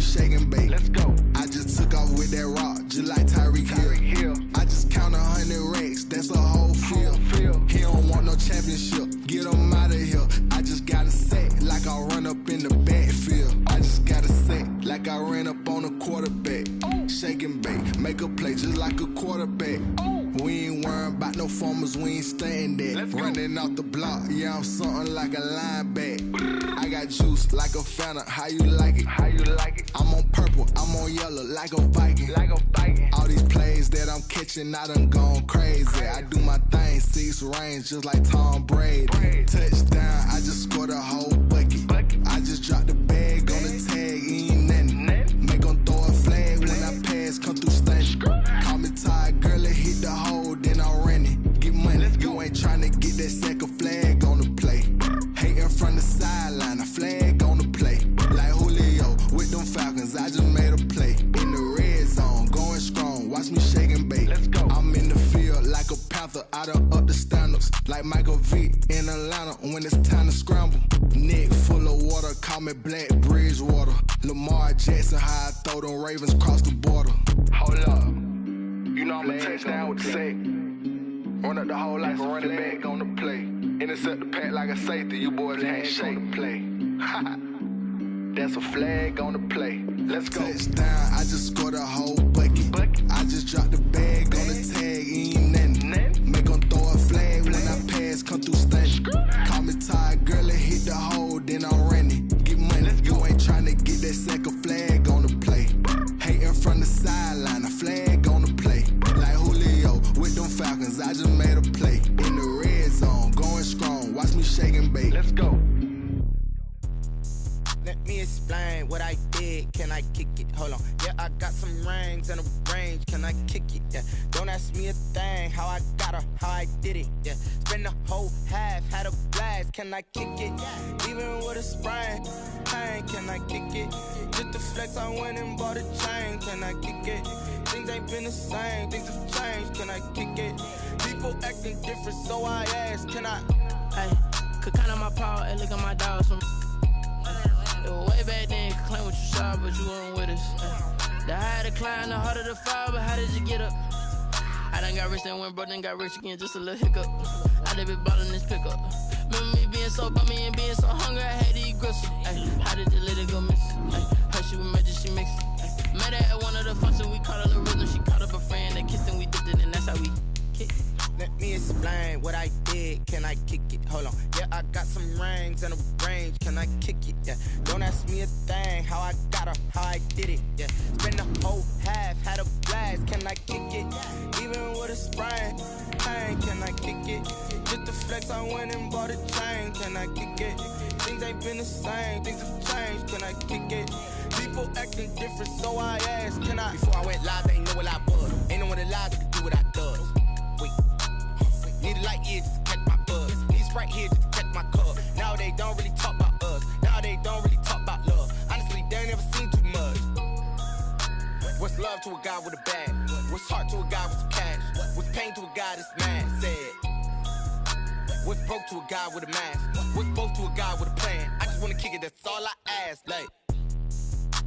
shake and bake. Let's go. I just took off with that rock, just like Tyreek Hill. I just count 100 racks, that's a whole field. He don't want no championship, get him out of here. I just gotta set like I run up in the backfield. I just gotta set like I ran up on a quarterback. Shake and bake, make a play just like a quarterback. We ain't worrying about no formers, we ain't staying there. Running off the block, yeah, I'm something like a linebacker. I got juice like a Fanta, how you like it? I'm on purple, I'm on yellow like a Viking. All these plays that I'm catching, I done gone crazy. I do my thing, 6 range just like Tom Brady. Touchdown, I just scored a whole bucket. I just dropped the bag on the tag, ain't nothing. Make 'em throw a flag when I pass, come through stunning. Call me tired, girl, it hit the hole, then I ran it. Get money, you ain't tryna get that second flag on the play. Hating from the sideline, a flag on the play. Like Julio with them Falcons, I just made a play. In the red zone, going strong, watch me shake and bake. I'm in the field like a panther, I done up the standards. Like Michael Vick in Atlanta when it's time to scramble. Neck full of water, call me Black Bridgewater. Lamar Jackson, how I throw them Ravens cross the border. Hold up, you know I'm a touchdown with the sack. Run up the whole life, run it back on the play. Intercept the pack like a safety, you boys ain't shake the play. That's a flag on the play. Let's go. Touchdown, I just scored a whole bucket. I just dropped the bag on the tag, ain't nothing. Make 'em throw a flag when I pass, come through stunning. Call me tired, girl, it hit the hole, then I ran it. Get money, you ain't tryna get that second flag on the play. Hating from the sideline, a flag on the play. Like Julio with them Falcons, I just made a play. In the red zone, going strong, watch me shake and bake. Let's go. Let me explain what I did, can I kick it? Hold on, yeah, I got some rings and a range, can I kick it? Yeah, don't ask me a thing, how I got her, how I did it. Yeah, spend the whole half, had a blast, can I kick it? Even with a sprain, pain, can I kick it? Just to flex, I went and bought a chain, can I kick it? Things ain't been the same, things have changed, can I kick it? People acting different, so I ask, can I? Hey, could count on my power and look at my dogs from. It was way back then, could claim what you saw, but you weren't with us. The higher the climb, the harder the fall, but how did you get up? I done got rich and went broke, then got rich again, just a little hiccup. I done been ballin' this pickup. Remember me being so bummy and being so hungry, I had to eat gristle. How did you let it go miss? Her she was magic, she mixed it. Met her at one of the functions, we caught her the rhythm. She caught up a friend, they kissed and we dipped it, and that's how we kick it. Let me explain what I did, can I kick it? Hold on, yeah, I got some rings and a range, can I kick it? Yeah, don't ask me a thing, how I got her, how I did it. Yeah, spend the whole half, had a blast, can I kick it? Even with a sprain, pain, can I kick it? Just to flex, I went and bought a chain, can I kick it? Things ain't been the same, things have changed, can I kick it? People acting different, so I asked, can I? Before I went live, they ain't know what I was. Ain't no one alive that could do what I does. Wait. Need a light here just to catch my buzz. Need Sprite here just to catch my cup. Now they don't really talk about us. Now they don't really talk about love. Honestly, they ain't never seen too much. What's love to a guy with a bag? What's heart to a guy with some cash? What's pain to a guy that's mad? Said. What's broke to a guy with a mask? What's both to a guy with a plan? I just wanna kick it, that's all I ask. Like,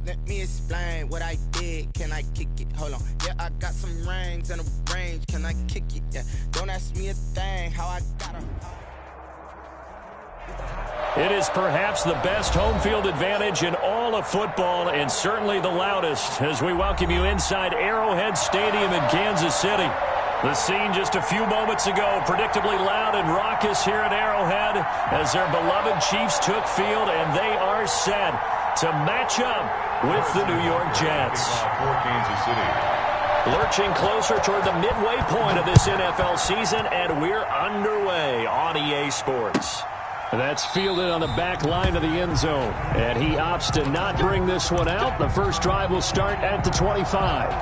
let me explain what I did, can I kick it? Hold on, yeah, I got some rings and a range, can I kick it? Yeah, don't ask me a thing, how I got her. It is perhaps the best home field advantage in all of football, and certainly the loudest, as we welcome you inside Arrowhead Stadium in Kansas City. The scene just a few moments ago, predictably loud and raucous here at Arrowhead as their beloved Chiefs took field, and they are set to match up with the New York Jets. Lurching closer toward the midway point of this NFL season, and we're underway on EA Sports. That's fielded on the back line of the end zone, and he opts to not bring this one out. The first drive will start at the 25.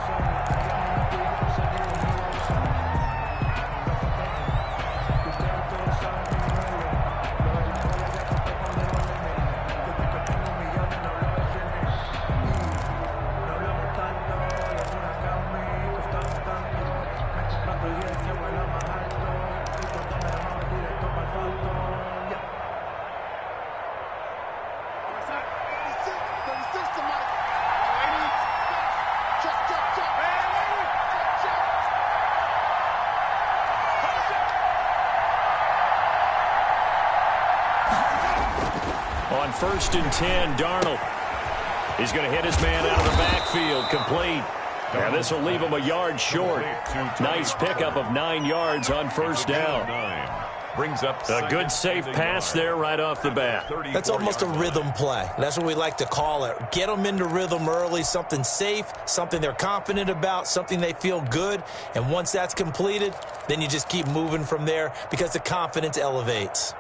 1st and 10. Darnold. He's going to hit his man out of the backfield. Complete. And this will leave him a yard short. Nice pickup of 9 yards on 1st down. Brings up a good safe pass there right off the bat. That's almost a rhythm play. That's what we like to call it. Get them into rhythm early, something safe, something they're confident about, something they feel good. And once that's completed, then you just keep moving from there because the confidence elevates.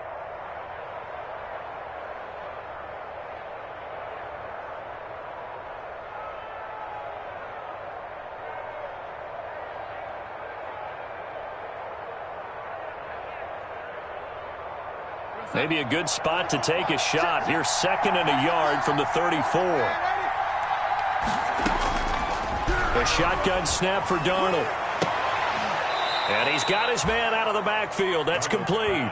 Maybe a good spot to take a shot. Here's 2nd and a yard from the 34. A shotgun snap for Darnold. And he's got his man out of the backfield. That's complete.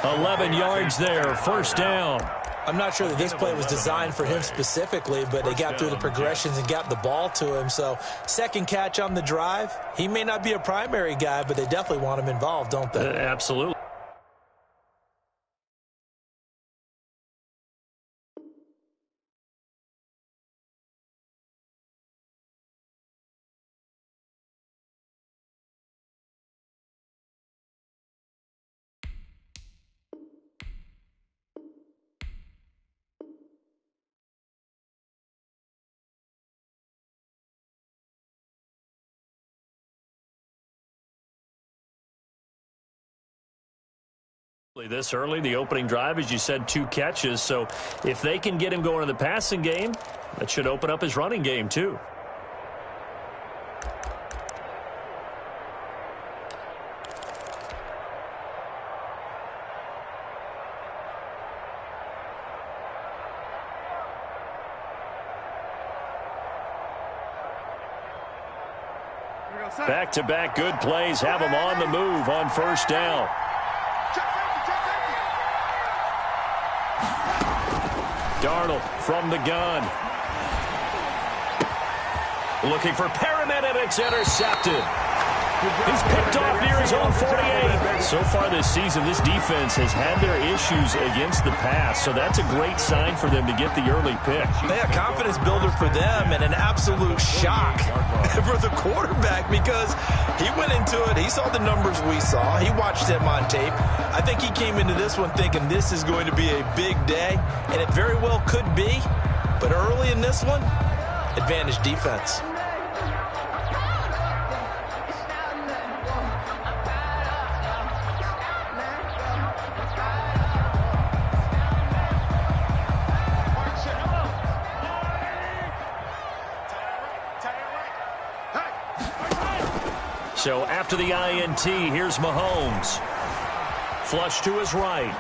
11 yards there, 1st down. I'm not sure that this play was designed for him specifically, but they got through the progressions and got the ball to him. So 2nd catch on the drive. He may not be a primary guy, but they definitely want him involved, don't they? Absolutely. This early, the opening drive, as you said, 2 catches. So if they can get him going in the passing game, that should open up his running game too. Back-to-back good plays have him on the move on 1st down. Darnold from the gun. Looking for Perriman, and it's intercepted. He's picked off near his own 48. So far this season, this defense has had their issues against the pass, so that's a great sign for them to get the early pick. Yeah, confidence builder for them and an absolute shock for the quarterback because he went into it. He saw the numbers we saw. He watched them on tape. I think he came into this one thinking this is going to be a big day, and it very well could be. But early in this one, advantage defense. So after the INT, here's Mahomes. Flush to his right.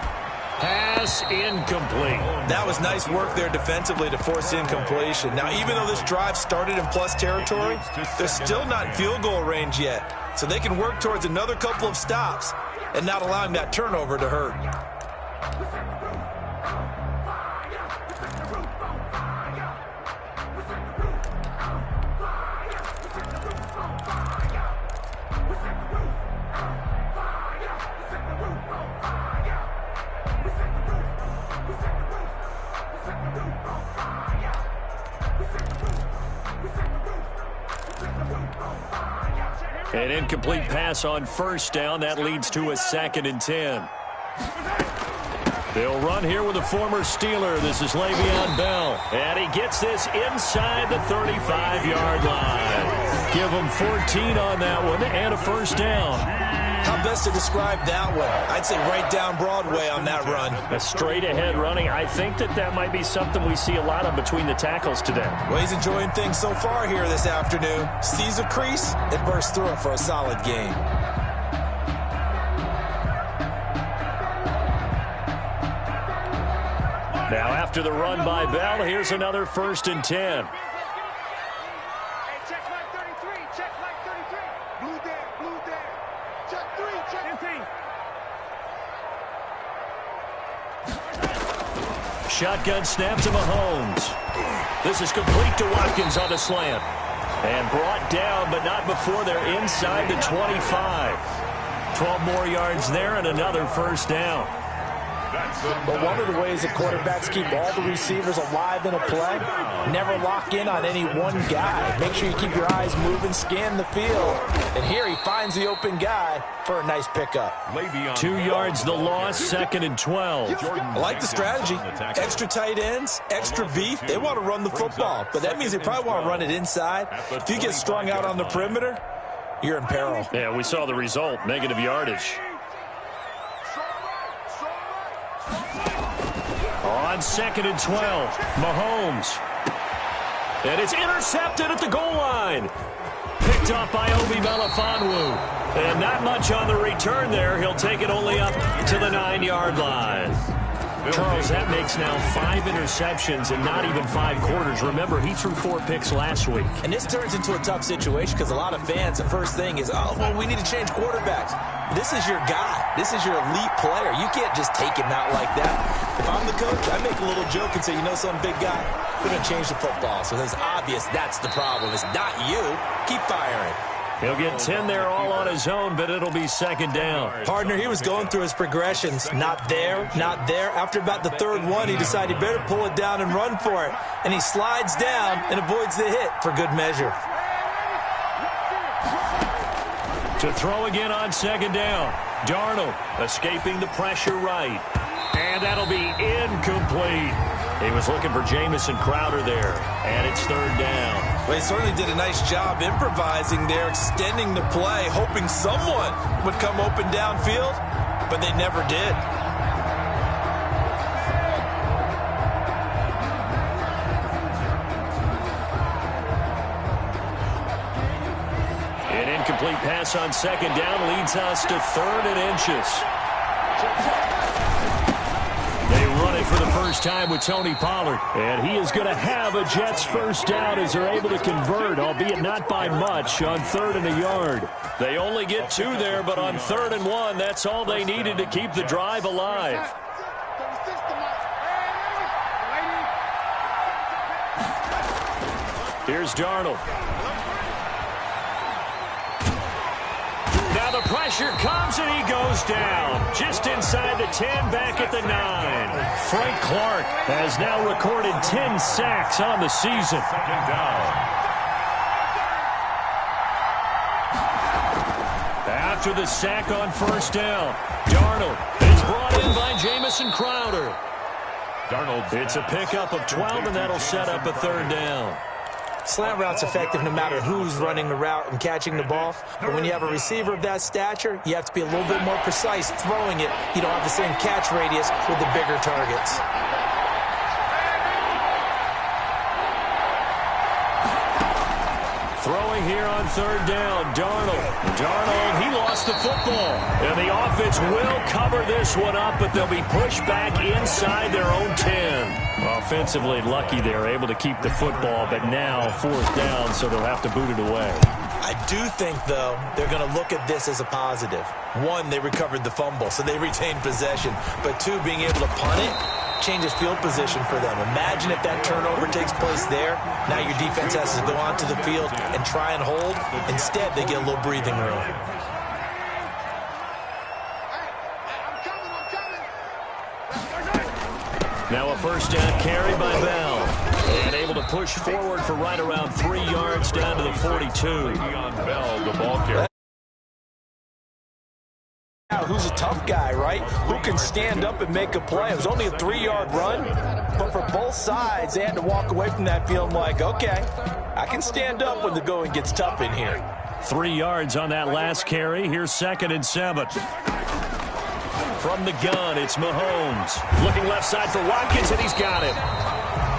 Pass incomplete. That was nice work there defensively to force incompletion. Now, even though this drive started in plus territory, they're still not in field goal range yet. So they can work towards another couple of stops and not allowing that turnover to hurt. An incomplete pass on 1st down. That leads to a 2nd and 10. They'll run here with a former Steeler. This is Le'Veon Bell. And he gets this inside the 35-yard line. Give him 14 on that one and a 1st down. How best to describe that one? I'd say right down Broadway on that run. A straight-ahead running. I think that might be something we see a lot of between the tackles today. Well, he's enjoying things so far here this afternoon. Sees a crease and bursts through it for a solid game. Now, after the run by Bell, here's another 1st and 10. Shotgun snap to Mahomes. This is complete to Watkins on the slant. And brought down, but not before they're inside the 25. 12 more yards there and another 1st down. But one of the ways that quarterbacks keep all the receivers alive in a play, never lock in on any one guy. Make sure you keep your eyes moving, scan the field. And here he finds the open guy for a nice pickup. 2 yards the loss, 2nd and 12. I like the strategy. Extra tight ends, extra beef. They want to run the football, but that means they probably want to run it inside. If you get strung out on the perimeter, you're in peril. Yeah, we saw the result, negative yardage. On 2nd and 12, Mahomes. And it's intercepted at the goal line. Picked up by Obi Melifonwu. And not much on the return there. He'll take it only up to the 9-yard line. Charles, that makes now 5 interceptions and not even 5 quarters. Remember, he threw 4 picks last week. And this turns into a tough situation because a lot of fans, the first thing is, oh, well, we need to change quarterbacks. This is your guy. This is your elite player. You can't just take him out like that. If I'm the coach, I make a little joke and say, you know, some big guy, we're going to change the football. So it's obvious that's the problem. It's not you. Keep firing. He'll get 10 there all on his own, but it'll be 2nd down. Partner, he was going through his progressions. Not there, not there. After about the 3rd one, he decided he better pull it down and run for it. And he slides down and avoids the hit for good measure. To throw again on 2nd down. Darnold escaping the pressure right. And that'll be incomplete. He was looking for Jamison Crowder there. And it's 3rd down. Well, he certainly did a nice job improvising there, extending the play, hoping someone would come open downfield, but they never did. An incomplete pass on 2nd down leads us to 3rd and inches. They run it for the first time with Tony Pollard. And he is going to have a Jets first down as they're able to convert, albeit not by much, on 3rd and a yard. They only get 2 there, but on 3rd and 1, that's all they needed to keep the drive alive. Here's Darnold. Now the pressure comes and he goes down. Just inside the 10, back at the 9. Frank Clark has now recorded 10 sacks on the season. 2nd down. After the sack on 1st down, Darnold is brought in by Jamison Crowder. It's a pickup of 12, and that'll set up a 3rd down. Slant route's effective no matter who's running the route and catching the ball. But when you have a receiver of that stature, you have to be a little bit more precise throwing it. You don't have the same catch radius with the bigger targets. Throwing here on 3rd down, Darnold, he lost the football. And the offense will cover this one up, but they'll be pushed back inside their own 10. Offensively lucky they're able to keep the football, but now 4th down, so they'll have to boot it away. I do think, though, they're going to look at this as a positive. 1, they recovered the fumble, so they retained possession. But 2, being able to punt it changes field position for them. Imagine if that turnover takes place there. Now your defense has to go onto the field and try and hold. Instead, they get a little breathing room. Now a 1st down carry by Bell. And able to push forward for right around 3 yards down to the 42. Bell, the ball carrier. Who's a tough guy, right? Who can stand up and make a play. It was only a 3-yard run, but for both sides, they had to walk away from that feeling like, okay, I can stand up when the going gets tough in here. 3 yards on that last carry. Here's 2nd and 7. From the gun, it's Mahomes. Looking left side for Watkins, and he's got it.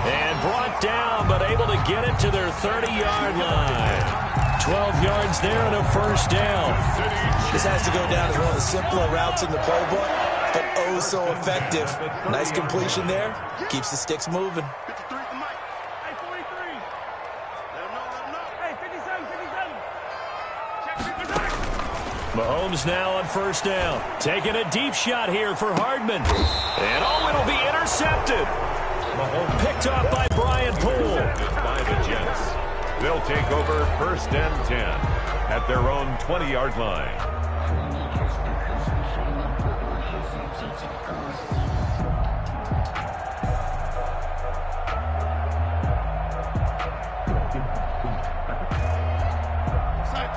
And brought down, but able to get it to their 30-yard line. 12 yards there and a 1st down. This has to go down as one of the simpler routes in the playbook, but oh so effective. Nice completion there. Keeps the sticks moving. Mahomes now on 1st down. Taking a deep shot here for Hardman. And it'll be intercepted. Mahomes picked up by Brian Poole. By the Jets. They'll take over 1st and 10 at their own 20-yard line.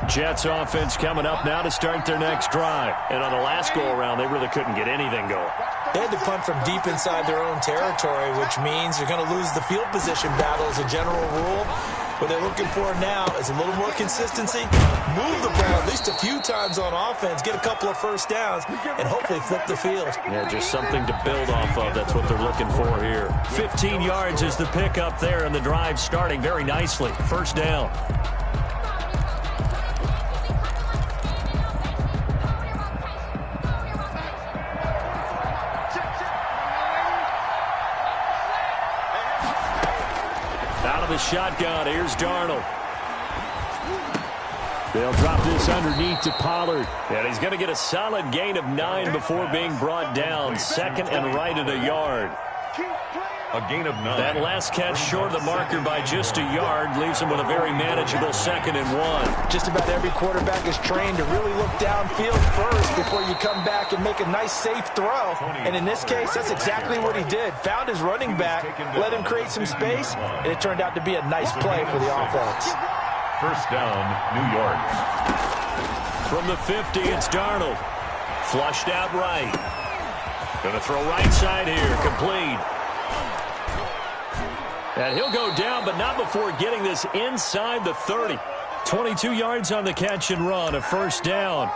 Jets offense coming up now to start their next drive. And on the last go-around, they really couldn't get anything going. They had to punt from deep inside their own territory, which means you're going to lose the field position battle as a general rule. What they're looking for now is a little more consistency, move the ball at least a few times on offense, get a couple of first downs, and hopefully flip the field. Yeah, just something to build off of. That's what they're looking for here. 15 yards is the pickup there, and the drive starting very nicely. First down. The shotgun. Here's Darnold. They'll drop this underneath to Pollard. And he's going to get a solid gain of 9 before being brought down. Second and right at a yard. A gain of 9. That last catch short of the marker by just a yard leaves him with a very manageable 2nd and 1. Just about every quarterback is trained to really look downfield first before you come back and make a nice, safe throw. And in this case, that's exactly what he did. Found his running back, let him create some space, and it turned out to be a nice play for the offense. First down, New York. From the 50, it's Darnold. Flushed out right. Going to throw right side here, complete. And he'll go down, but not before getting this inside the 30. 22 yards on the catch and run, a first down.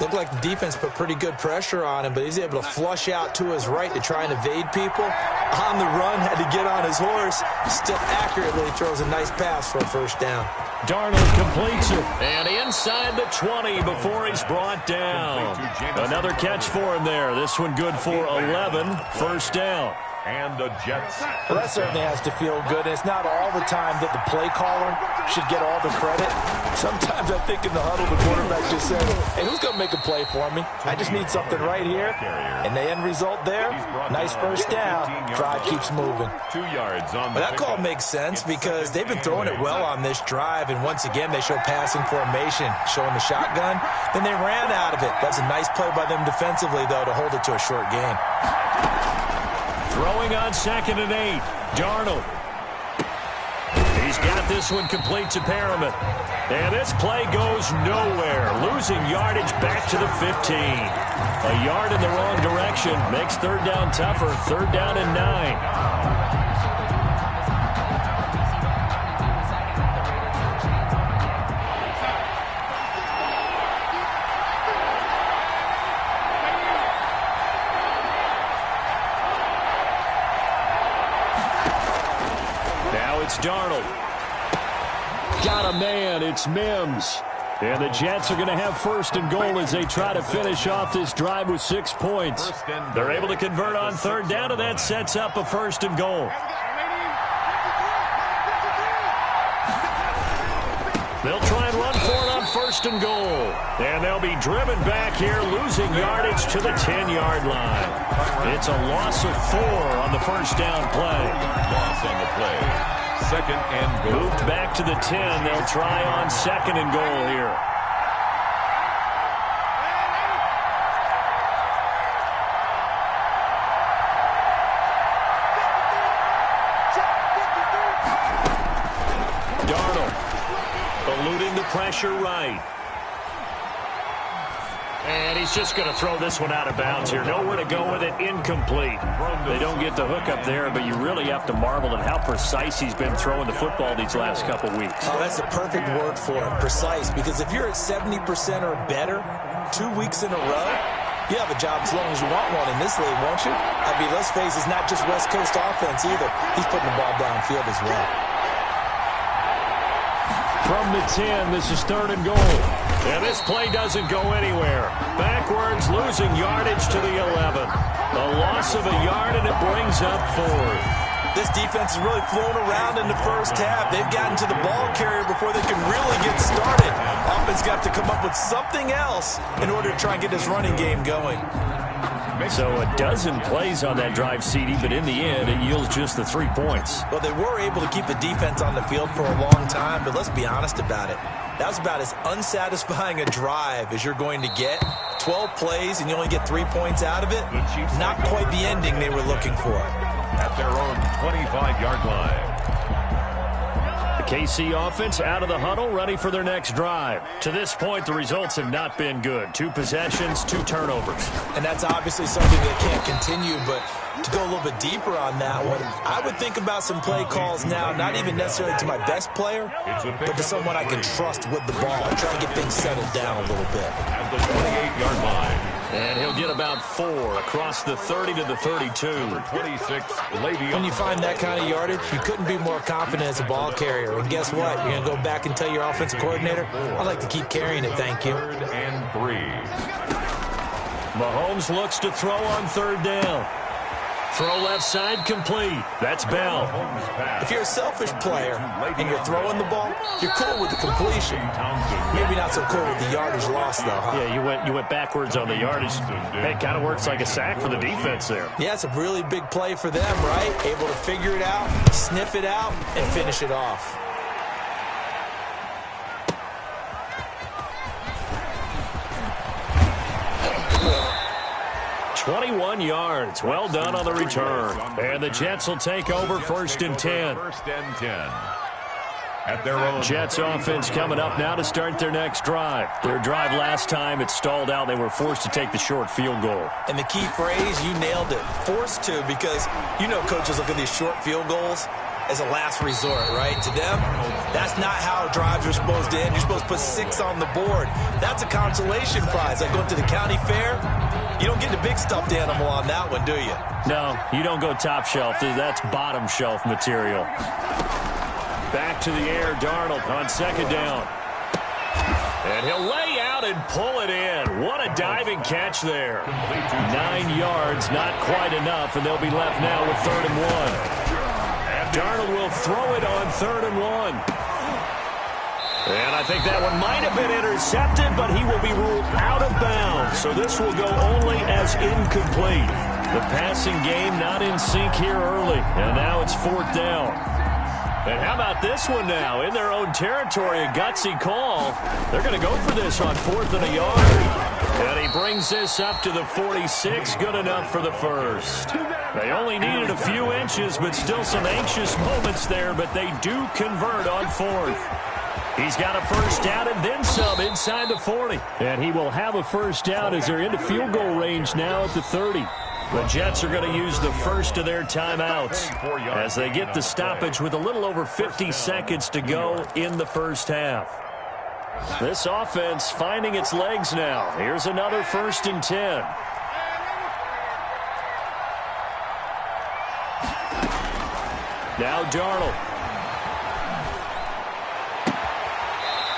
Looked like the defense put pretty good pressure on him, but he's able to flush out to his right to try and evade people. On the run, had to get on his horse. Still accurately throws a nice pass for a first down. Darnold completes it. And inside the 20 before he's brought down. Another catch for him there. This one good for 11. First down. And the Jets. Well, that certainly has to feel good. And it's not all the time that the play caller should get all the credit. Sometimes I think in the huddle, the quarterback just says, hey, who's going to make a play for me? I just need something right here. And the end result there, nice first down. Drive keeps moving. 2 yards on But the that call makes sense because they've been throwing it well on this drive. And once again, they show passing formation, showing the shotgun. Then they ran out of it. That's a nice play by them defensively, though, to hold it to a short gain. Throwing on 2nd and 8. Darnold. He's got this one complete to Perriman. And this play goes nowhere. Losing yardage back to the 15. A yard in the wrong direction. Makes third down tougher. 3rd down and 9. It's Darnold. Got a man. It's Mims. And the Jets are going to have 1st and goal as they try to finish off this drive with 6 points. They're able to convert on 3rd down, and that sets up a 1st and goal. They'll try and run for it on 1st and goal. And they'll be driven back here, losing yardage to the 10-yard line. It's a loss of 4 on the first down play. Loss on the play. 2nd and goal. Moved back to the 10. They'll try on 2nd and goal here. Darnold eluding the pressure right. And he's just going to throw this one out of bounds here. Nowhere to go with it. Incomplete. They don't get the hook up there, but you really have to marvel at how precise he's been throwing the football these last couple weeks. Oh, that's the perfect word for it, precise. Because if you're at 70% or better 2 weeks in a row, you have a job as long as you want one in this league, won't you? I mean, let's face it, it's not just West Coast offense either. He's putting the ball downfield as well. From the 10, this is 3rd and goal. And this play doesn't go anywhere. Backwards, losing yardage to the 11. A loss of a yard, and it brings up 4th. This defense is really flown around in the first half. They've gotten to the ball carrier before they can really get started. Offense got to come up with something else in order to try and get this running game going. So a dozen plays on that drive, CD, but in the end, it yields just the 3 points. Well, they were able to keep the defense on the field for a long time, but let's be honest about it. That was about as unsatisfying a drive as you're going to get. 12 plays and you only get 3 points out of it. Not quite the ending they were looking for. At their own 25-yard line. KC offense out of the huddle, ready for their next drive. To this point, the results have not been good. 2 possessions, 2 turnovers. And that's obviously something that can't continue, but to go a little bit deeper on that one, I would think about some play calls now, not even necessarily to my best player, but to someone I can trust with the ball and try and get things settled down a little bit. At the 28-yard line. And he'll get about 4 across the 30 to the 32. Number 26, Le'Veon. When you find that kind of yardage, you couldn't be more confident as a ball carrier. And guess what? You're going to go back and tell your offensive coordinator, I'd like to keep carrying it, thank you. 3rd and 3. Mahomes looks to throw on 3rd down. Throw left side complete. That's Bell. If you're a selfish player and you're throwing the ball, you're cool with the completion. Maybe not so cool with the yardage loss, though, huh? Yeah, you went backwards on the yardage. It kind of works like a sack for the defense there. Yeah, it's a really big play for them, right? Able to figure it out, sniff it out, and finish it off. 21 yards. Well done on the return. And the Jets will take over 1st and 10. 1st and 10. At their own. Jets offense coming up now to start their next drive. Their drive last time, it stalled out. They were forced to take the short field goal. And the key phrase, you nailed it. Forced to, because you know coaches look at these short field goals as a last resort, right? To them, that's not how drives are supposed to end. You're supposed to put 6 on the board. That's a consolation prize. Like going to the county fair, you don't get the big stuffed animal on that one, do you? No, you don't go top shelf. That's bottom shelf material. Back to the air, Darnold on 2nd down. And he'll lay out and pull it in. What a diving catch there. 9 yards, not quite enough, and they'll be left now with 3rd and 1. Darnold will throw it on 3rd and 1. And I think that one might have been intercepted, but he will be ruled out of bounds. So this will go only as incomplete. The passing game not in sync here early. And now it's 4th down. And how about this one now? In their own territory, a gutsy call. They're going to go for this on 4th and a yard. And he brings this up to the 46. Good enough for the first. They only needed a few inches, but still some anxious moments there. But they do convert on 4th. He's got a first down and then some inside the 40. And he will have a first down as they're into field goal range now at the 30. The Jets are going to use the first of their timeouts as they get the stoppage with a little over 50 seconds to go in the first half. This offense finding its legs now. Here's another 1st and 10. Now Darnold.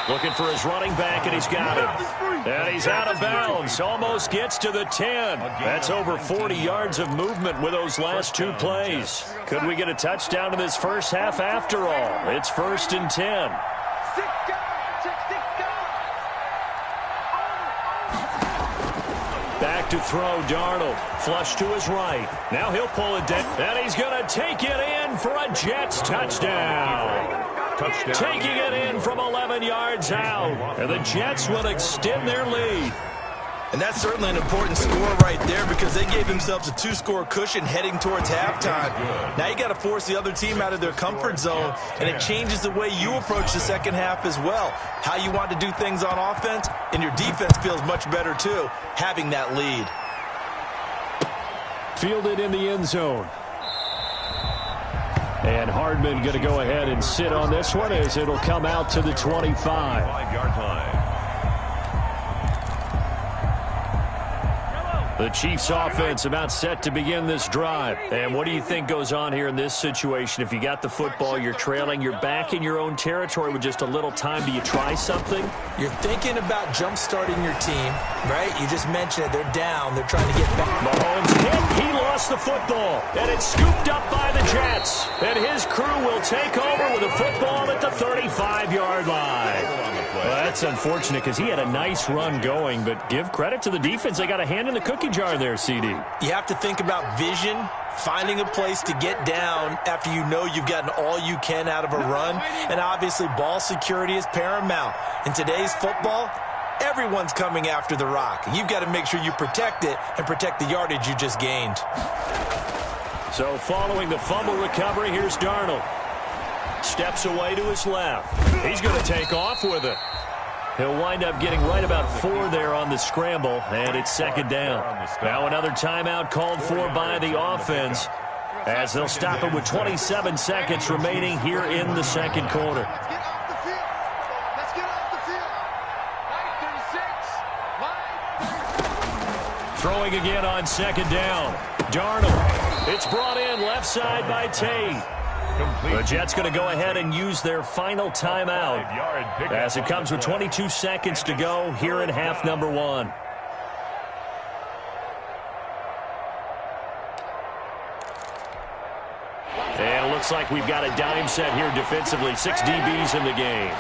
Looking for his running back, and he's got him. And he's out of bounds. Almost gets to the 10. That's over 40 yards of movement with those last 2 plays. Could we get a touchdown in this first half after all? It's 1st and 10. Back to throw, Darnold. Flush to his right. Now he'll pull it down. And he's going to take it in for a Jets touchdown. Taking it in from 11 yards out. And the Jets will extend their lead. And that's certainly an important score right there because they gave themselves a 2-score cushion heading towards halftime. Now you got to force the other team out of their comfort zone, and it changes the way you approach the second half as well. How you want to do things on offense, and your defense feels much better too, having that lead. Fielded in the end zone. And Hardman going to go ahead and sit on this one as it'll come out to the 25. 5-yard line. The Chiefs offense about set to begin this drive. And what do you think goes on here in this situation? If you got the football, you're trailing, you're back in your own territory with just a little time. Do you try something? You're thinking about jump-starting your team, right? You just mentioned it. They're down. They're trying to get back. Mahomes hit. He lost the football. And it's scooped up by the Jets. And his crew will take over with a football at the 35-yard line. Well, that's unfortunate because he had a nice run going, but give credit to the defense. They got a hand in the cookie jar there, CD. You have to think about vision, finding a place to get down after you know you've gotten all you can out of a run, and obviously ball security is paramount. In today's football, everyone's coming after the rock. You've got to make sure you protect it and protect the yardage you just gained. So following the fumble recovery, here's Darnold. steps away to his left. He's going to take off with it. He'll wind up getting right about 4 there on the scramble, and it's second down. Now another timeout called for by the offense, as they'll stop it with 27 seconds remaining here in the second quarter. Let's get off the field. 9:36. Throwing again on second down. Darnold. It's brought in left side by Tate. The Jets going to go ahead and use their final timeout as it comes with 22 seconds to go here in half number 1. And it looks like we've got a dime set here defensively. 6 DBs in the game.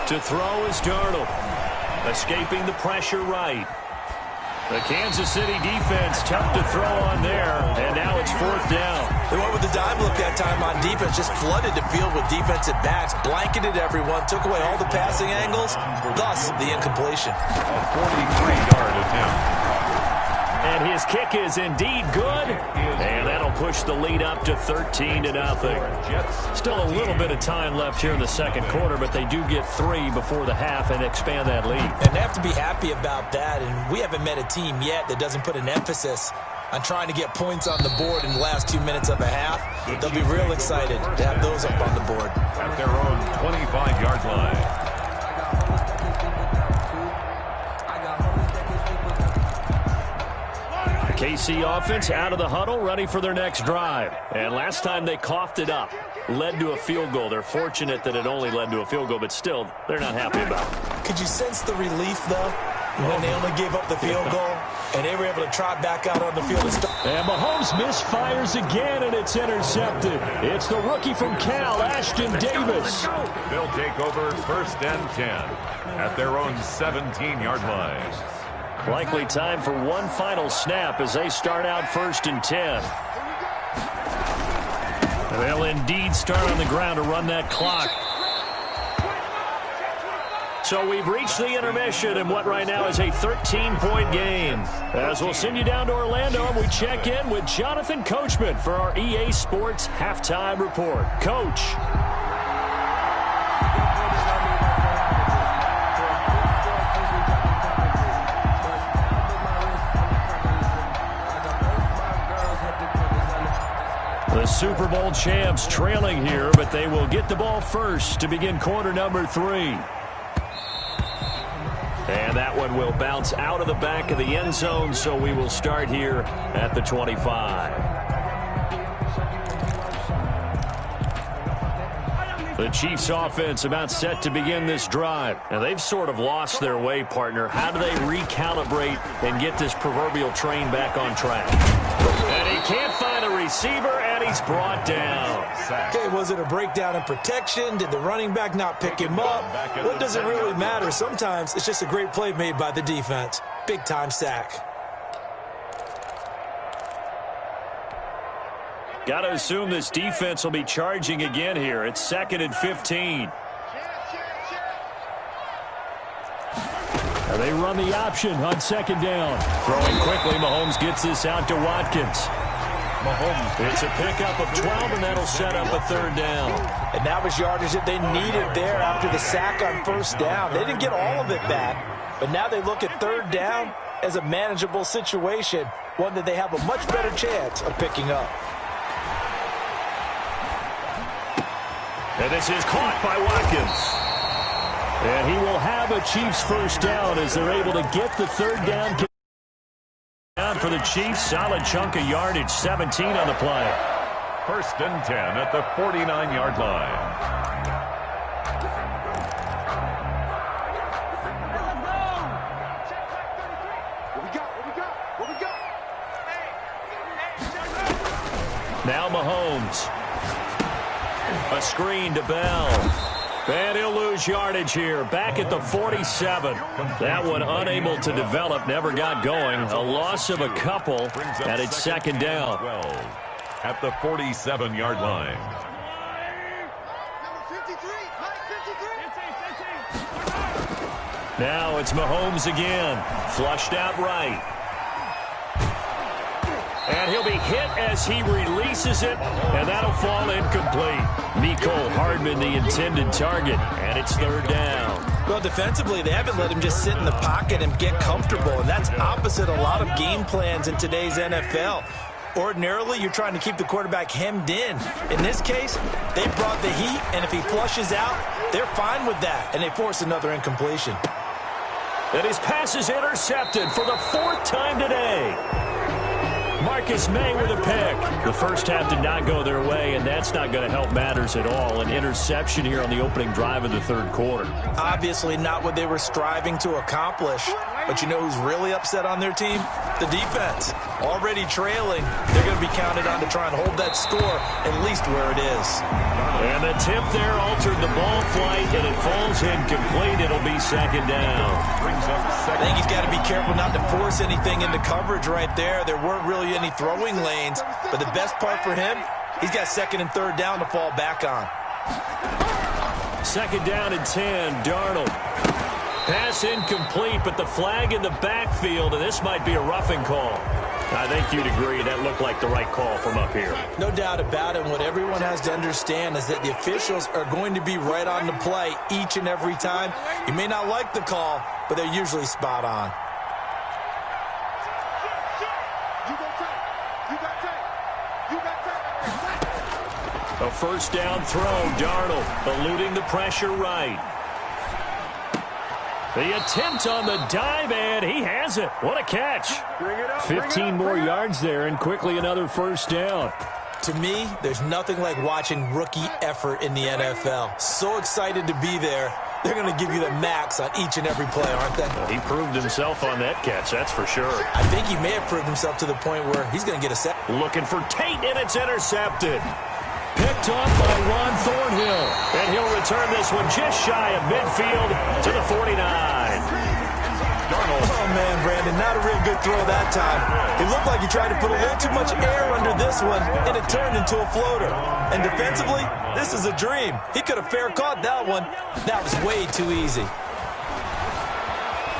To throw is Darnold. Escaping the pressure right. The Kansas City defense tough to throw on there, and now it's 4th down. They went with the dime look that time on defense, just flooded the field with defensive backs, blanketed everyone, took away all the passing angles, thus the incompletion. A 43-yard attempt. And his kick is indeed good, and that'll push the lead up to 13-0. Still a little bit of time left here in the second quarter, but they do get 3 before the half and expand that lead. And they have to be happy about that, and we haven't met a team yet that doesn't put an emphasis on trying to get points on the board in the last 2 minutes of a half. They'll be real excited to have those up on the board. At their own 25-yard line. KC offense out of the huddle, ready for their next drive. And last time they coughed it up, led to a field goal. They're fortunate that it only led to a field goal, but still, they're not happy about it. Could you sense the relief, though, when they only gave up the field goal and they were able to trot back out on the field and start? And Mahomes misfires again, and it's intercepted. It's the rookie from Cal, Ashton Davis. They'll take over 1st and 10 at their own 17-yard line. Likely time for one final snap as they start out 1st and 10. They'll indeed start on the ground to run that clock. So we've reached the intermission in what right now is a 13-point game. As we'll send you down to Orlando, and we check in with Jonathan Coachman for our EA Sports Halftime Report. Coach. The Super Bowl champs trailing here, but they will get the ball first to begin quarter number 3. And that one will bounce out of the back of the end zone, so we will start here at the 25. The Chiefs offense about set to begin this drive. And they've sort of lost their way, partner. How do they recalibrate and get this proverbial train back on track? And he can't find a receiver, and he's brought down. Okay, was it a breakdown in protection? Did the running back not pick him up? What does it really matter? Sometimes it's just a great play made by the defense. Big-time sack. Got to assume this defense will be charging again here. It's 2nd and 15. And they run the option on 2nd down. Throwing quickly, Mahomes gets this out to Watkins. Mahomes. It's a pickup of 12, and that'll set up a 3rd down. And that was yardage that they needed there after the sack on 1st down. They didn't get all of it back, but now they look at 3rd down as a manageable situation, one that they have a much better chance of picking up. And this is caught by Watkins. And he will have a Chiefs 1st down as they're able to get the 3rd down. Down for the Chiefs, solid chunk of yardage, 17 on the play. 1st and 10 at the 49-yard line. Now Mahomes. A screen to Bell. And he'll lose yardage here. Back at the 47. That one unable to develop. Never got going. A loss of a couple. And it's 2nd down. 12 at the 47-yard line. Now it's Mahomes again. Flushed out right. And he'll be hit as he releases it, and that'll fall incomplete. Mecole Hardman, the intended target, and it's third down. Well, defensively, they haven't let him just sit in the pocket and get comfortable, and that's opposite a lot of game plans in today's NFL. Ordinarily, you're trying to keep the quarterback hemmed in. In this case, they brought the heat, and if he flushes out, they're fine with that, and they force another incompletion. And his pass is intercepted for the fourth time today. Marcus May with a pick. The first half did not go their way, and that's not going to help matters at all. An interception here on the opening drive of the third quarter. Obviously not what they were striving to accomplish. But you know who's really upset on their team? The defense. Already trailing, they're going to be counted on to try and hold that score at least where it is. And the tip there altered the ball flight, and it falls incomplete. It'll be second down. I think he's got to be careful not to force anything into coverage right there. There weren't really any throwing lanes, but the best part for him, he's got second and third down to fall back on. Second down and 10, Darnold. Pass incomplete, but the flag in the backfield, and this might be a roughing call. I think you'd agree that looked like the right call from up here. No doubt about it. What everyone has to understand is that the officials are going to be right on the play each and every time. You may not like the call, but they're usually spot on. A first down throw, Darnold eluding the pressure right. The attempt on the dive, and he has it. What a catch. 15 more yards there, and quickly another first down. To me, there's nothing like watching rookie effort in the NFL. So excited to be there. They're going to give you the max on each and every play, aren't they? Well, he proved himself on that catch, that's for sure. I think he may have proved himself to the point where he's going to get a set. Looking for Tate, and it's intercepted. Picked off by Ron Thornhill. And he'll return this one just shy of midfield to the 49. Darnold. Oh, man, Brandon, not a real good throw that time. It looked like he tried to put a little too much air under this one, and it turned into a floater. And defensively, this is a dream. He could have fair caught that one. That was way too easy.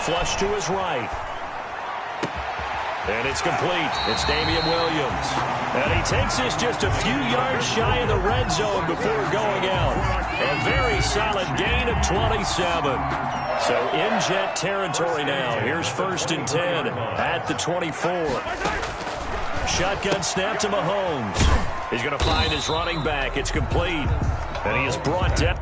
Flush to his right. And it's complete. It's Damian Williams. And he takes this just a few yards shy of the red zone before going out. A very solid gain of 27. So in jet territory now. Here's first and 10 at the 24. Shotgun snap to Mahomes. He's going to find his running back. It's complete. And he is brought down.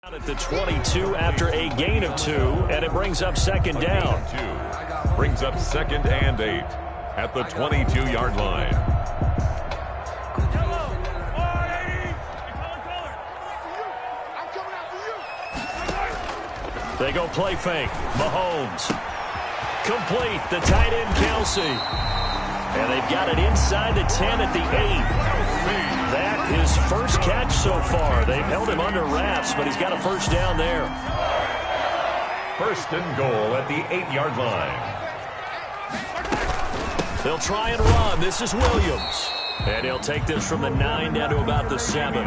At the 22 after a gain of 2, and it brings up second down. Brings up second and 8 at the 22-yard line. They go play fake. Mahomes. Complete. The tight end, Kelsey. And they've got it inside the 10 at the 8. That is first catch so far. They've held him under wraps, but he's got a first down there. First and goal at the 8-yard line. They'll try and run. This is Williams. And he'll take this from the 9 down to about the 7.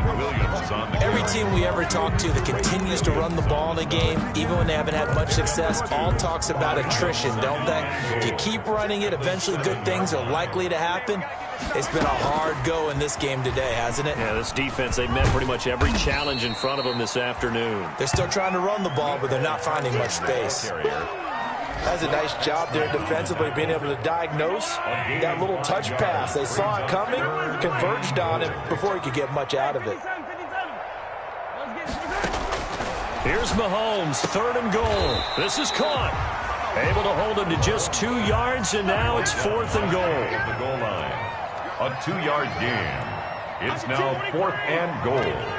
Every team we ever talk to that continues to run the ball in a game, even when they haven't had much success, all talks about attrition, don't they? If you keep running it, eventually good things are likely to happen. It's been a hard go in this game today, hasn't it? Yeah, this defense, they've met pretty much every challenge in front of them this afternoon. They're still trying to run the ball, but they're not finding much space. That's a nice job there defensively, being able to diagnose that little touch pass. They saw it coming, converged on it before he could get much out of it. Here's Mahomes, third and goal. This is caught. Able to hold him to just 2 yards, and now it's fourth and goal. At the goal line, a 2-yard gain. It's now fourth and goal.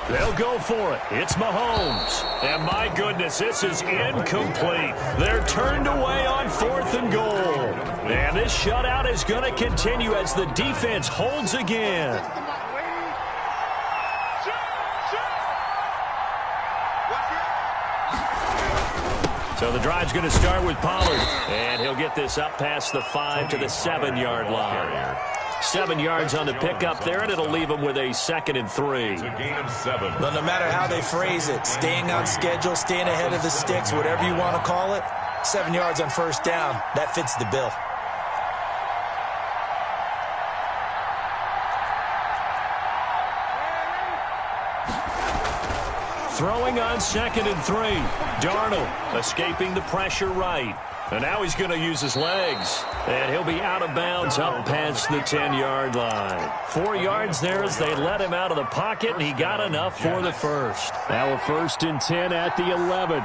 They'll go for it. It's Mahomes. And my goodness, this is incomplete. They're turned away on 4th and goal. And this shutout is going to continue as the defense holds again. So the drive's going to start with Pollard. And he'll get this up past the 5 to the 7-yard line. 7 yards on the pickup there, and it'll leave them with a 2nd and 3. It's a gain of 7. Well, no matter how they phrase it, staying on schedule, staying ahead of the sticks, whatever you want to call it, 7 yards on 1st down, that fits the bill. Throwing on 2nd and 3. Darnold escaping the pressure right. And now he's going to use his legs. And he'll be out of bounds up past the 10-yard line. 4 yards there as they let him out of the pocket, and he got enough for the first. Now a 1st and 10 at the 11.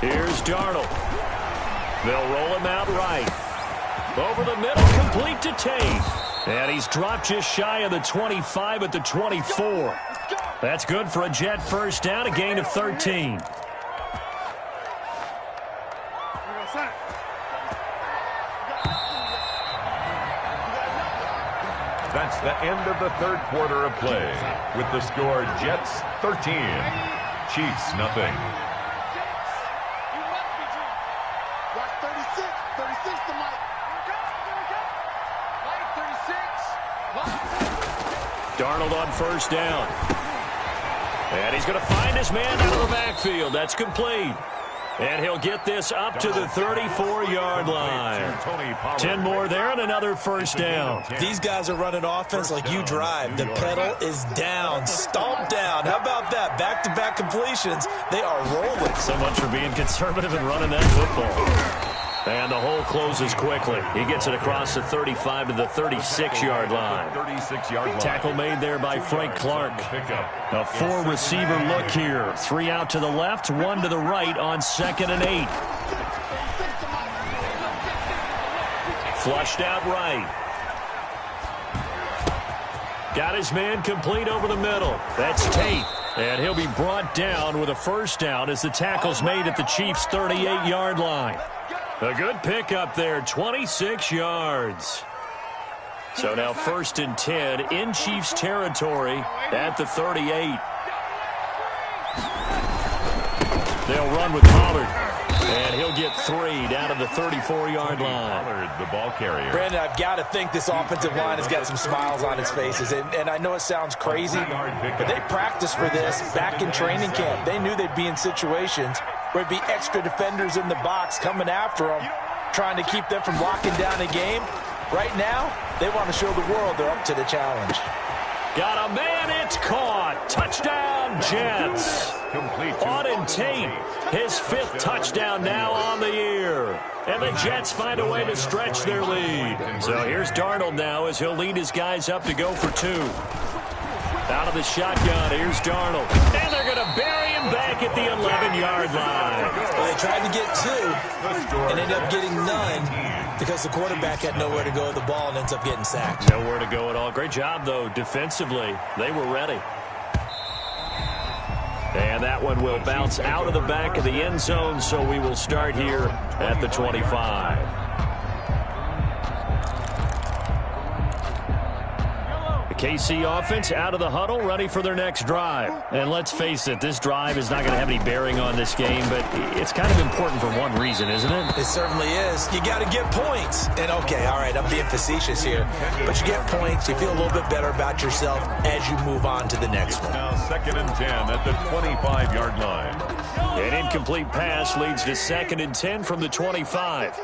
Here's Darnold. They'll roll him out right. Over the middle, complete to Tate. And he's dropped just shy of the 25 at the 24. That's good for a Jet first down, a gain of 13. That's the end of the 3rd quarter of play. With the score, Jets 13, Chiefs nothing. Watch 36. 36 to Mike. Mike 36. Darnold on 1st down. And he's going to find his man out of the backfield. That's complete. And he'll get this up to the 34-yard line. 10 more there and another 1st down. These guys are running offense like you drive. The pedal is down, stomped down. How about that? Back-to-back completions. They are rolling. So much for being conservative and running that football. And the hole closes quickly. He gets it across the 35 to the 36-yard line. Tackle made there by Frank Clark. A 4-receiver look here. 3 out to the left, 1 to the right on 2nd and 8. Flushed out right. Got his man complete over the middle. That's Tate. And he'll be brought down with a 1st down as the tackle's made at the Chiefs' 38-yard line. A good pickup there, 26 yards. So now 1st and 10 in Chiefs territory at the 38. They'll run with Pollard. And he'll get 3 down to the 34-yard line. Pollard, the ball carrier. Brandon, I've got to think this offensive line has got some smiles on its faces. And I know it sounds crazy, but they practiced for this back in training camp. They knew they'd be in situations where it'd be extra defenders in the box coming after them, trying to keep them from locking down a game. Right now, they want to show the world they're up to the challenge. Got a man, it's caught. Touchdown, Jets. Auden Tate, his 5th touchdown now on the year. And the Jets find a way to stretch their lead. So here's Darnold now as he'll lead his guys up to go for 2. Out of the shotgun, here's Darnold. And they're going to bury him back at the 11-yard line. Well, they tried to get 2 and ended up getting none because the quarterback had nowhere to go with the ball and ends up getting sacked. Nowhere to go at all. Great job, though, defensively. They were ready. And that one will bounce out of the back of the end zone, so we will start here at the 25. KC offense out of the huddle, ready for their next drive. And let's face it, this drive is not going to have any bearing on this game, but it's kind of important for one reason, isn't it? It certainly is. You got to get points. And, okay, all right, I'm being facetious here, but you get points, you feel a little bit better about yourself as you move on to the next one. Now 2nd and 10 at the 25-yard line. An incomplete pass leads to 2nd and 10 from the 25.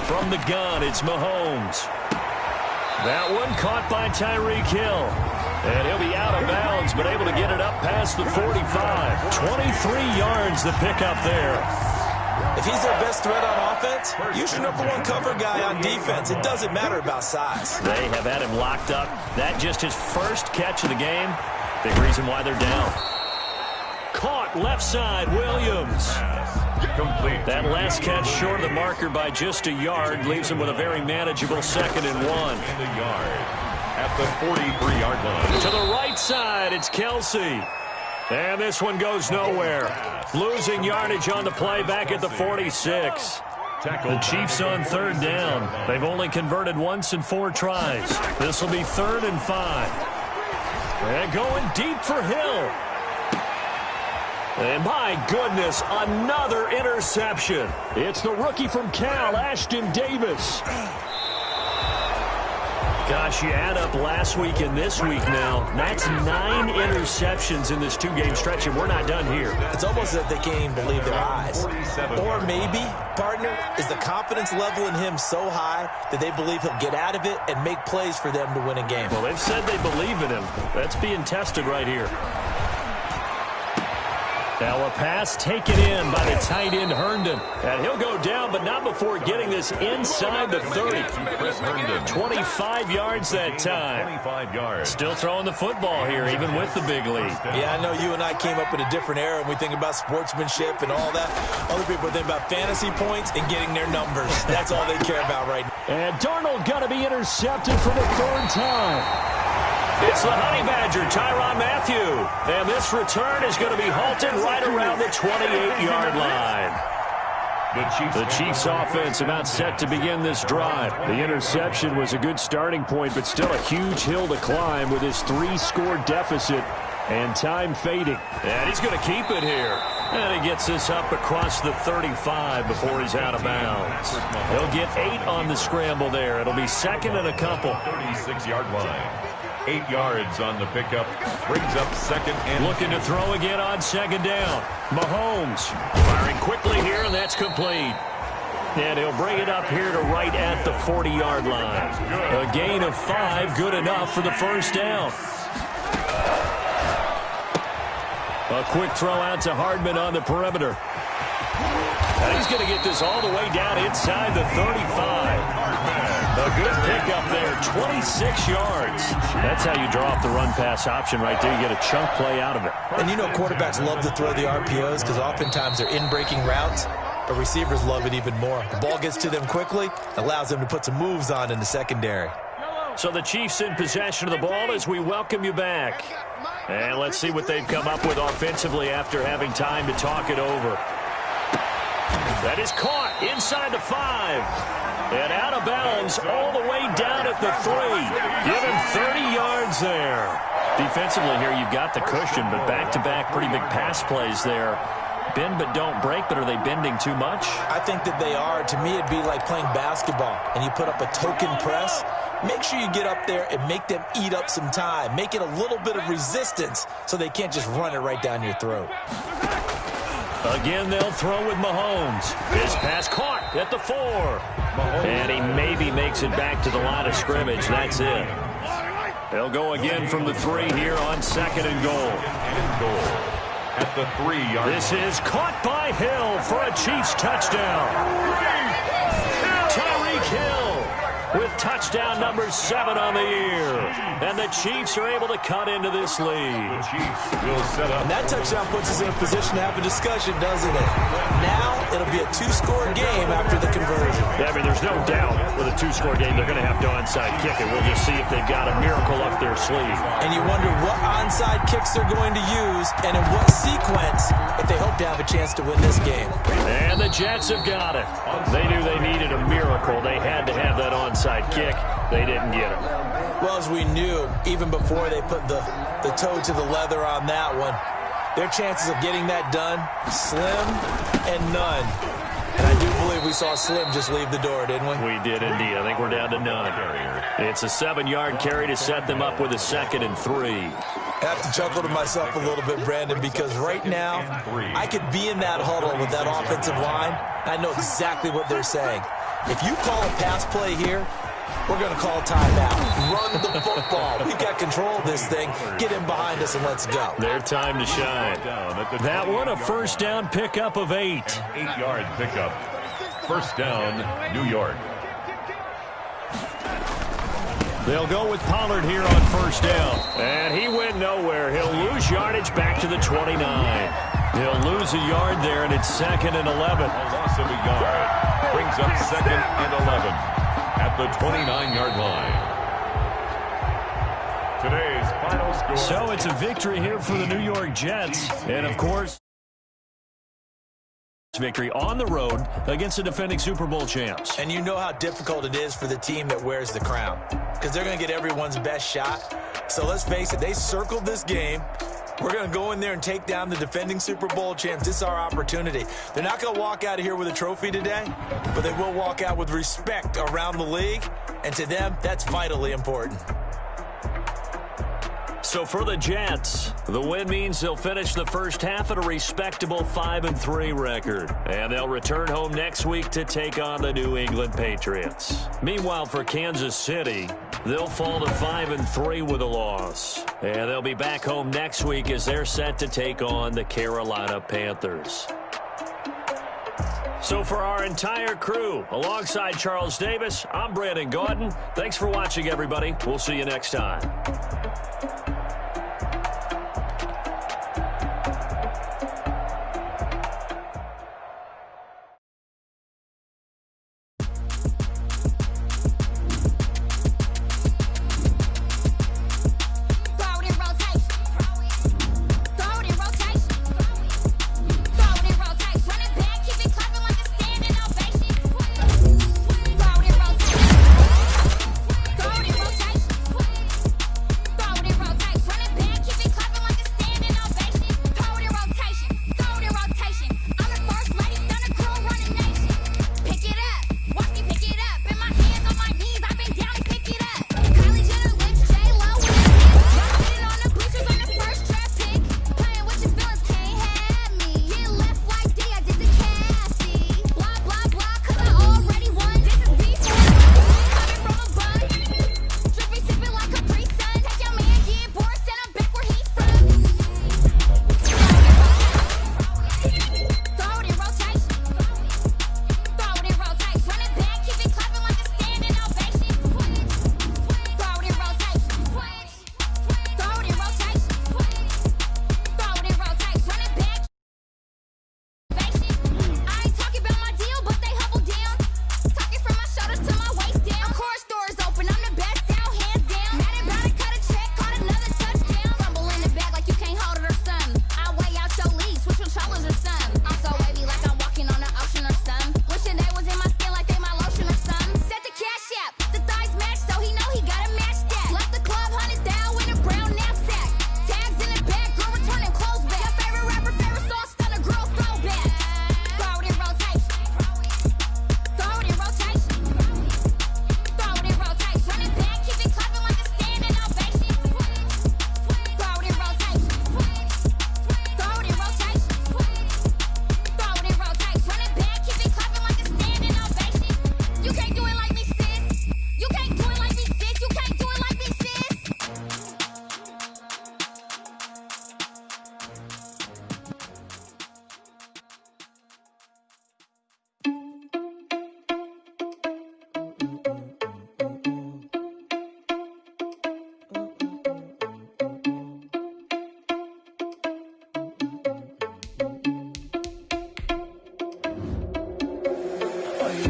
From the gun, it's Mahomes. That one caught by Tyreek Hill. And he'll be out of bounds, but able to get it up past the 45. 23 yards the pickup there. If he's their best threat on offense, use your #1 cover guy on defense. It doesn't matter about size. They have had him locked up. That just his first catch of the game. Big reason why they're down. Caught left side, Williams. Complete. That last catch short of the marker by just a yard leaves him with a very manageable 2nd and 1. And a yard at the 43-yard line. To the right side, it's Kelsey. And this one goes nowhere. Losing yardage on the play back at the 46. The Chiefs on 3rd down. They've only converted once in 4 tries. This will be 3rd and 5. And going deep for Hill. And my goodness, another interception. It's the rookie from Cal, Ashton Davis. Gosh, you add up last week and this week now. That's 9 interceptions in this 2-game stretch, and we're not done here. It's almost as if they can't even believe their eyes. Or maybe, partner, is the confidence level in him so high that they believe he'll get out of it and make plays for them to win a game. Well, they've said they believe in him. That's being tested right here. Now a pass taken in by the tight end Herndon. And he'll go down, but not before getting this inside the 30. 25 yards that time. 25 yards. Still throwing the football here, even with the big lead. Yeah, I know you and I came up in a different era and we think about sportsmanship and all that. Other people think about fantasy points and getting their numbers. That's all they care about right now. And Darnold going to be intercepted for the 3rd time. It's the Honey Badger, Tyrann Mathieu. And this return is going to be halted right around the 28-yard line. The Chiefs offense about set to begin this drive. The interception was a good starting point, but still a huge hill to climb with his 3-score deficit and time fading. And he's going to keep it here. And he gets this up across the 35 before he's out of bounds. He'll get 8 on the scramble there. It'll be 2nd and a couple. 36-yard line. 8 yards on the pickup. Brings up 2nd and... Looking to throw again on 2nd down. Mahomes firing quickly here, and that's complete. And he'll bring it up here to right at the 40-yard line. A gain of 5, good enough for the 1st down. A quick throw out to Hardman on the perimeter. And he's going to get this all the way down inside the 35. A good pickup there, 26 yards. That's how you draw up the run-pass option right there. You get a chunk play out of it. And you know quarterbacks love to throw the RPOs because oftentimes they're in-breaking routes, but receivers love it even more. The ball gets to them quickly, allows them to put some moves on in the secondary. So the Chiefs in possession of the ball as we welcome you back. And let's see what they've come up with offensively after having time to talk it over. That is caught inside the 5. And out of bounds all the way down at the 3. Give him 30 yards there. Defensively here, you've got the cushion, but back-to-back pretty big pass plays there. Bend but don't break, but are they bending too much? I think that they are. To me, it'd be like playing basketball, and you put up a token press. Make sure you get up there and make them eat up some time. Make it a little bit of resistance so they can't just run it right down your throat. Again, they'll throw with Mahomes. His pass caught at the 4. And he maybe makes it back to the line of scrimmage. That's it. They'll go again from the 3 here on 2nd and goal. At the 3-yard line. This is caught by Hill for a Chiefs touchdown. Tyreek Hill with touchdown number 7 on the year. And the Chiefs are able to cut into this lead. The Chiefs will set up. And that touchdown puts us in a position to have a discussion, doesn't it? Now it'll be a 2-score game after the conversion. Yeah, I mean, there's no doubt with a 2-score game they're going to have to onside kick it. We'll just see if they've got a miracle up their sleeve. And you wonder what onside kicks they're going to use and in what sequence if they hope to have a chance to win this game. And the Jets have got it. They knew they needed a miracle. They had to have that onside kick. They didn't get it. Well, as we knew, even before they put the toe to the leather on that one, their chances of getting that done, slim and none. And I do believe we saw Slim just leave the door, didn't we? We did indeed. I think we're down to none. It's a 7-yard carry to set them up with a 2nd and 3. I have to chuckle to myself a little bit, Brandon, because right now I could be in that huddle with that offensive line. I know exactly what they're saying. If you call a pass play here, we're going to call a timeout. Run the football. We've got control of this thing. Get in behind us and let's go. Their time to shine. That one, a 1st down pickup of 8. 8-yard pickup. 1st down, New York. They'll go with Pollard here on 1st down. And he went nowhere. He'll lose yardage back to the 29. He'll lose a yard there, and it's 2nd and 11. A loss of a yard brings up 2nd and 11 at the 29-yard line. Today's final score. So it's a victory here for the New York Jets. And, of course, victory on the road against the defending Super Bowl champs. And you know how difficult it is for the team that wears the crown, because they're going to get everyone's best shot. So let's face it, they circled this game. We're going to go in there and take down the defending Super Bowl champs. This is our opportunity. They're not going to walk out of here with a trophy today, but they will walk out with respect around the league. And to them, that's vitally important. So for the Jets, the win means they'll finish the first half at a respectable 5-3 record. And they'll return home next week to take on the New England Patriots. Meanwhile, for Kansas City, they'll fall to 5-3 with a loss. And they'll be back home next week as they're set to take on the Carolina Panthers. So for our entire crew, alongside Charles Davis, I'm Brandon Gaudin. Thanks for watching, everybody. We'll see you next time.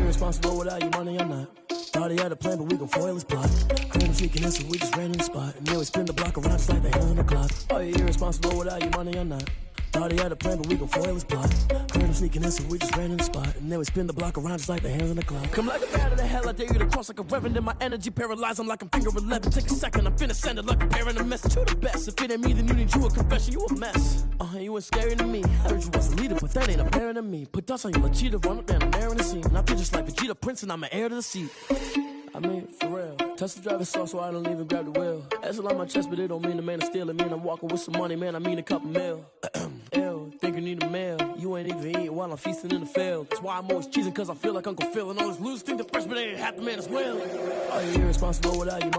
Responsible without your money, I'm not. Thought he had a plan, but we gon' foil his plot. Heard him seeking this, so we just ran in the spot. And then we spin the block around just like the hell on the clock. Oh, you're irresponsible without your money, I'm not. Thought he had a plan, but we gon' foil his plot. Heard him sneaking in, so we just ran in the spot. And then we spin the block around just like the hands on the clock. Come like a bat of the hell, I dare you to cross like a reverend. In my energy paralyzed, I'm like I'm finger 11. Take a second, I'm finna send it like a parent a message to the best. If it ain't me, then you need you a confession, you a mess. You ain't scary to me. Heard you was a leader, but that ain't apparent to me. Put dust on you, like cheetah, run up down, I'm there in the scene. And I feel just like Vegeta Prince, and I'm an heir to the seat. I mean, for real. Touch the driver's soft, so I don't even grab the wheel. That's on my chest, but it don't mean the man is stealing. Mean I'm walking with some money, man, I mean a couple mil. Ew, think you need a meal. You ain't even eating while I'm feasting in the field. That's why I'm always cheesing, cause I feel like Uncle Phil. And all this losers think the freshman ain't half the man as well. Are you irresponsible without your money?